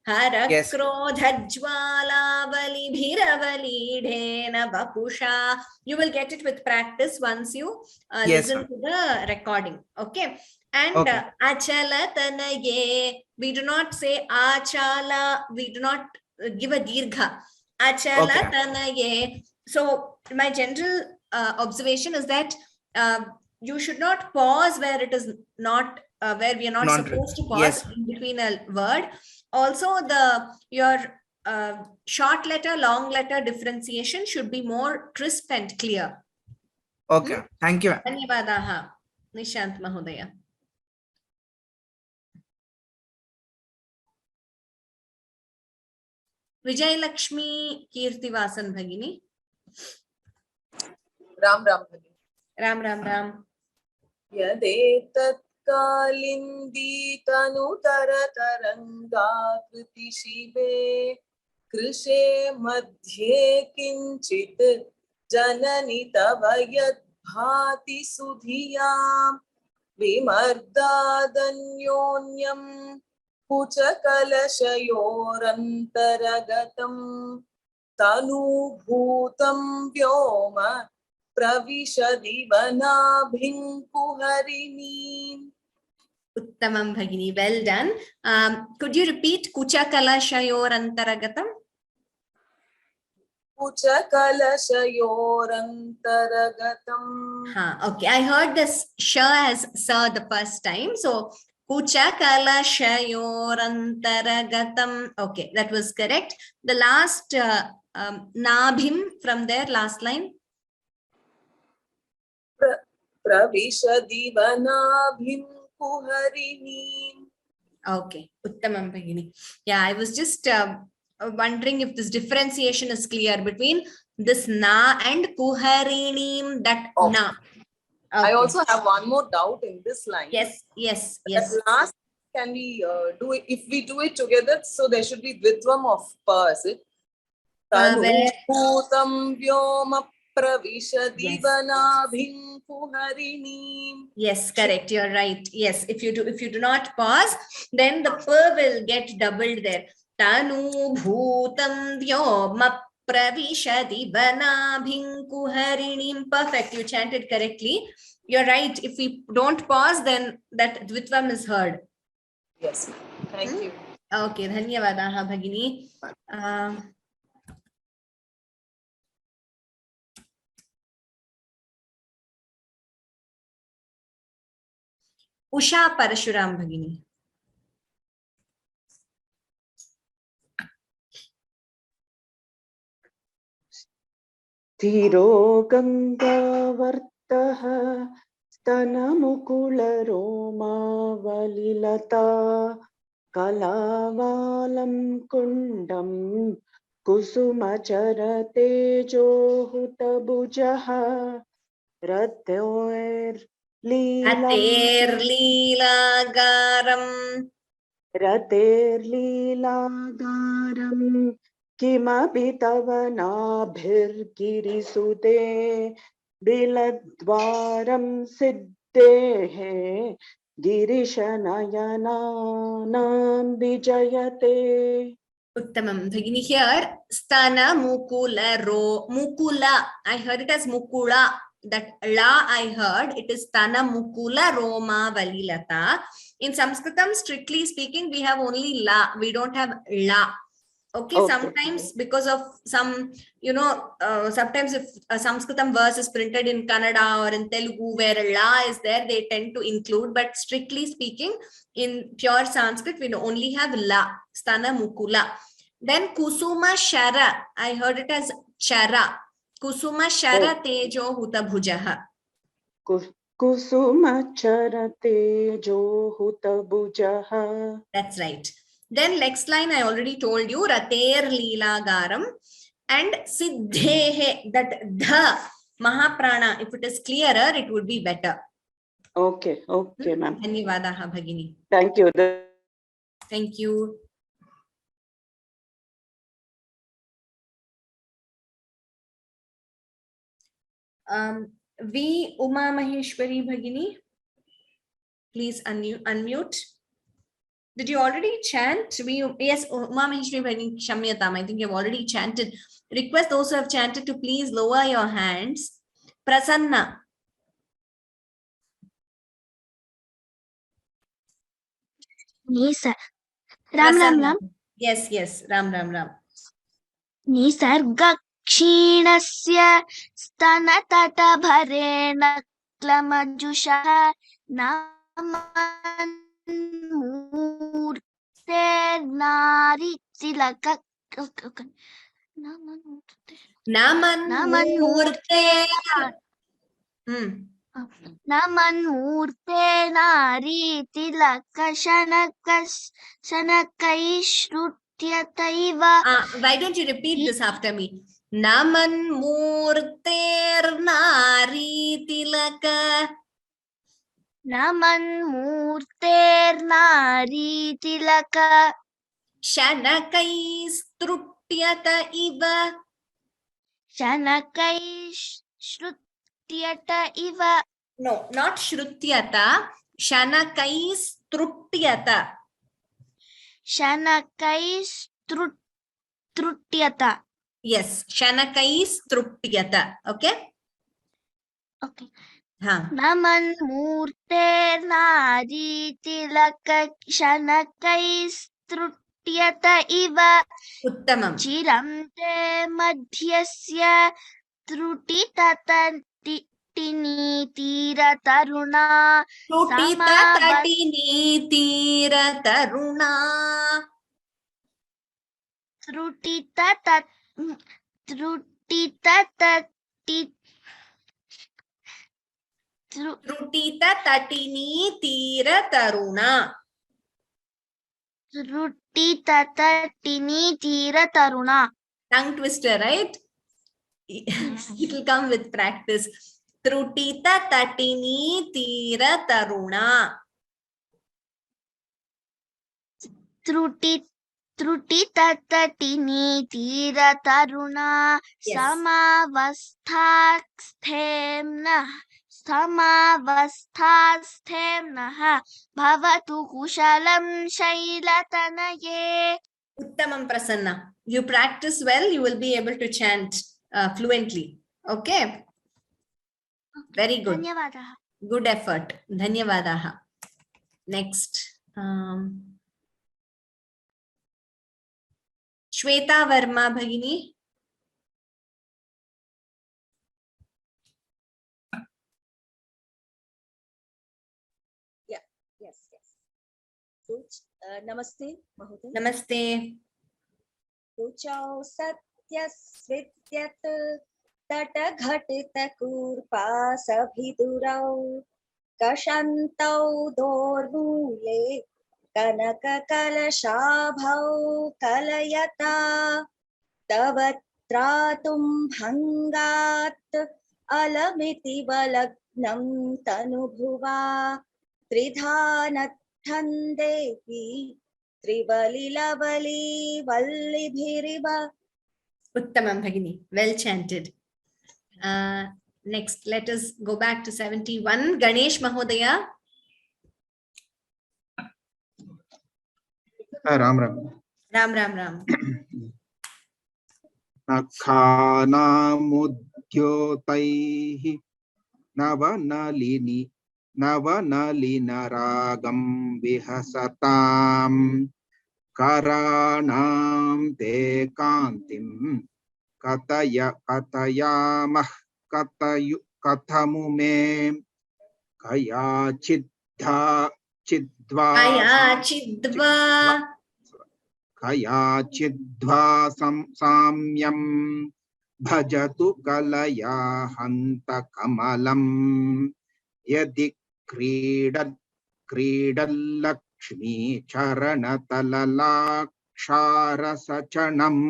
Harakrodha Jwala Valibhira Validhena Vapusha. You will get it with practice once you listen to the recording. Okay. And Achala Tanaye, we do not say Achala, we do not give a Dirgha. Achala Tanaye. So my general observation is that you should not pause where it is not, where we are not supposed to pause in between a word. Also, your short letter, long letter differentiation should be more crisp and clear. Okay, thank you. Dhanyavadaha, Nishant Mahodaya. Vijay Lakshmi Kirtivasan Bhagini. Ram Ram Bhagini. Ram Ram Ram. Yadetat Kalindi Tanutara Tarangakriti Shive Krishe Madhye Kinchit Janani Tavayat Bhati Sudhiyam Vimardadanyonyam Puchakalashayorantharagatam Tanubhutam Vyoma Pravishadi Vanabhinkuharini. Uttamam Bhagini, well done. Could you repeat Kuchakalashayorantharagatam? Puchakalashayorantharagatam. Okay, I heard this sha as sa the first time. So Kuchakalashayorantharagatam. Okay, that was correct. The last nabhim from there, last line. Pravishadi Vanabhinkuharini. Okay, Uttamam Bhagini. Yeah, I was just wondering if this differentiation is clear between this na and kuharinim, that na. Okay. I also have one more doubt in this line. Yes. That last, can we do it? If we do it together, so there should be Dvitvam of pa, is it? Tanubhutam Vyoma Pravishadi Vanabhinkuharini. Yes, correct. You're right. Yes, if you do not pause, then the pa will get doubled there. Tanubhutam Vyoma Pravishadi Vanabhinkuharinim. Perfect. You chanted correctly. You're right. If we don't pause, then that Dvitvam is heard. Yes. Thank you. Okay. Dhanyavadaha Bhagini. Usha Parashuram Bhagini. Thiro Gangavartaha Stanamukula Roma Valilata Kalavalam Kundam Kusumacharate Johutabujaha Rather Lilagaram Kimapi Tavanabhirgirisute Biladvaram Siddhe Girishanayananam Vijayate. Uttamam Bhagini. Here, Stana Mukula Ro. Mukula. I heard it as Mukula. that la I heard, it is Tana Mukula Roma Valilata. In Sanskritam, strictly speaking, we have only la. We don't have la. Okay, sometimes because of some, sometimes if a Sanskritam verse is printed in Kannada or in Telugu where la is there, they tend to include. But strictly speaking, in pure Sanskrit, we only have la, Stana Mukula. Then Kusuma Shara, I heard it as Chara. Kusuma Shara Tejo Huta Bhujaha. Kusuma Chara Tejo Huta Bhujaha. That's right. Then next line I already told you, Rater Leela Garam, and Siddhehe, that dha Mahaprana, if it is clearer, it would be better. Okay, ma'am. Dhanyavadaha Bhagini. Thank you. Thank you. V. Uma Maheshwari Bhagini, please unmute. Did you already chant? Yes, Uma Maheshwari Bhagini Shamyatam, I think you have already chanted. Request those who have chanted to please lower your hands. Prasanna. Ram. Yes, Ram. Nisarga Kshinasya Stanatata Bharena Klamajusha Naman Murte Nari Tilaka Naman Murte Naman Murte Nari Tilaka Shanakaishrutya. Why don't you repeat this after me? Naman Murter Nari Tilaka. Naman Murter Nari Tilaka. Shanakaistrutyata Iva. Shanakaishrutyata Iva. No, not Shrutyata. Shanakaistrutyata. Shanakaistrutyata. Yes, Shanakaistrutyata. Okay? Okay. Huh. Naman Murte Nari Tilaka Shanakaistrutyata Iva. Uttamam. Chiramte Madhyasya Trutitati Tira Taruna. Trutitatini Tira Taruna. Trutitatini Tira Taruna. Trutitatini Tira Taruna. Tongue twister, right? It will come with practice. Trutitatini Tira Taruna. Trutitatini Tira Taruna. Samavasthasthemnah bhavatu kushalam shailatanaye. Uttamam Prasanna. You practice well, you will be able to chant fluently. Okay? Very good. Dhanyavadaha. Good effort. Dhanyavadaha. Next. Shweta Verma Bhagini. Yes. Namaste, Mahoday. Namaste. Tuchau satyasvidyat tata ghatita kurpa sabhidurau kashantau dormule kanaka kalashabhau kalayata tavatratum bhangat alamiti balagnam tanubhuva tridhanathan devi Trivalilavali Vallibhiriva. Uttamam Bhagini. Well chanted. Next, let us go back to 71. Ganesh Mahodaya. Ram. Akhanamudyotai नवनलिनरागं विहसतां कराणां ते कान्तिं कथयामः कथमु मे कयाचिद्वा साम्यं भजतु कलया हन्त कमलं यदि क्रीडल्लक्ष्मी चरणतललाक्षारसचनम्.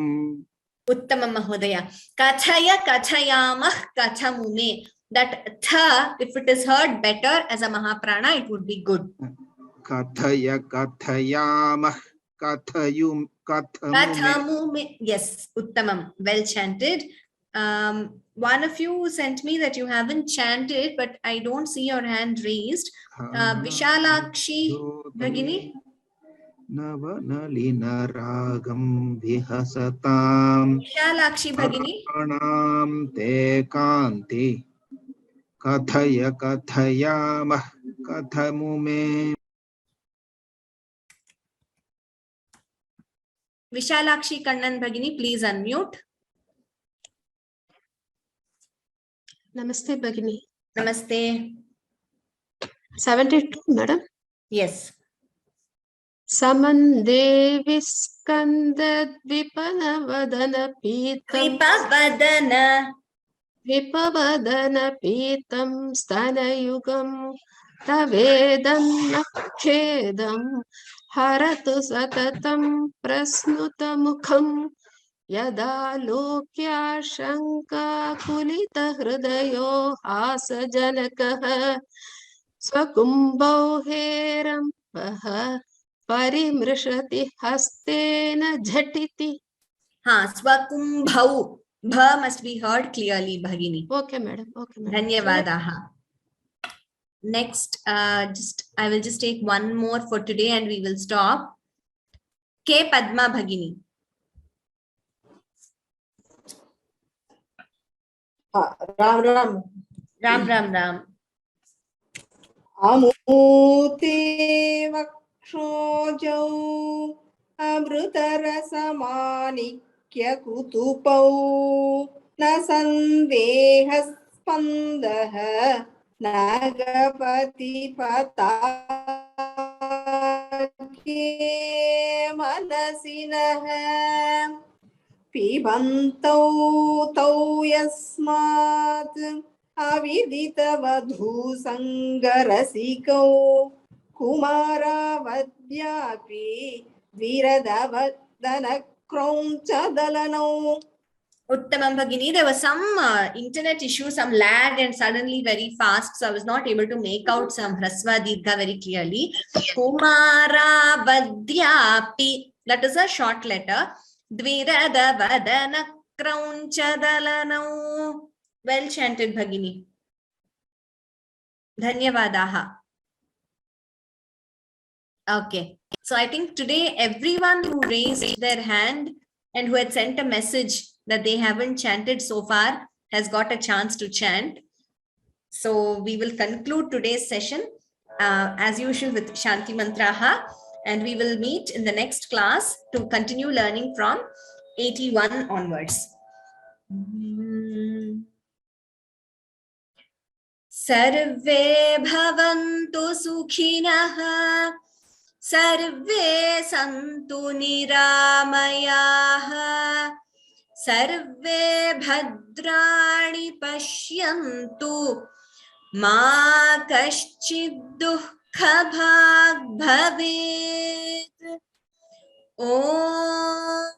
Uttamam Mahodaya. Kathaya kathayamah kathamume. That tha, if it is heard better as a Mahaprana, it would be good. Kathaya kathayamah kathamume. Yes, Uttamam. Well chanted. One of you sent me that you haven't chanted, but I don't see your hand raised. Vishalakshi Bhagini. नवनलिनरागं विहसतां Vishalakshi Bhagini. कराणां ते कान्ति कथयामः कथमु मे. Vishalakshi Kannan Bhagini, please unmute. Namaste, Bhagini. Namaste. 72, madam? Yes. Samande viskandadvipavadana pitam. Vipavadana pitam stanayugam tavedam nakshedam haratu satatam prasnutamukham yada lokya shanka kulita hridayo hasajanakaha swakumbhau heram parimrishati hastena jhatiti. Swakumbhau. Bha must be heard clearly, Bhagini. Okay, madam. Okay, madam. Dhanyavadaha. Next, I will just take one more for today and we will stop. K. Padma Bhagini. Ram. Amute vakshojau amrutarasamanikya kutupau na sandehaspandaha nagapati patake manasinaha pibantau tau yasmat avidita vadhu sangarasikau kumaravadyapi viradavadana kraunchadalanau. Uttamam Bhagini, there was some internet issue, some lag and suddenly very fast. So I was not able to make out some Hrasva Dirgha very clearly. Kumaravadyapi, that is a short letter. Dviradavadana kraunchadalanau. Well chanted, Bhagini. Dhanyavadaha. Okay. So I think today everyone who raised their hand and who had sent a message that they haven't chanted so far has got a chance to chant. So we will conclude today's session as usual with Shanti Mantraha, and we will meet in the next class to continue learning from 81 onwards. Sarve bhavantu sukhinah, sarve santu niramayaha, sarve bhadrani pashyantu, ma kaschid dukkha bhag bhavet. Om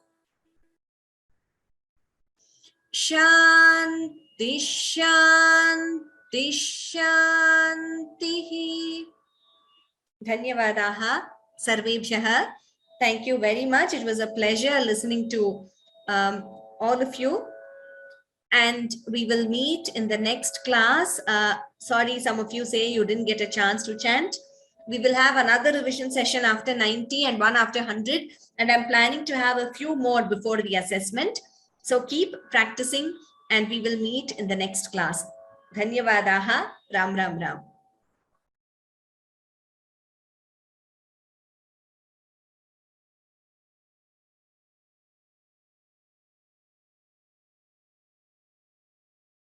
Shanti Shanti Shanti. Dhanyavadaha Sarvebhyaha. Thank you very much. It was a pleasure listening to all of you. And we will meet in the next class. Sorry, some of you say you didn't get a chance to chant. We will have another revision session after 90 and one after 100. And I'm planning to have a few more before the assessment. So keep practicing and we will meet in the next class. धन्यवादाः. राम राम राम.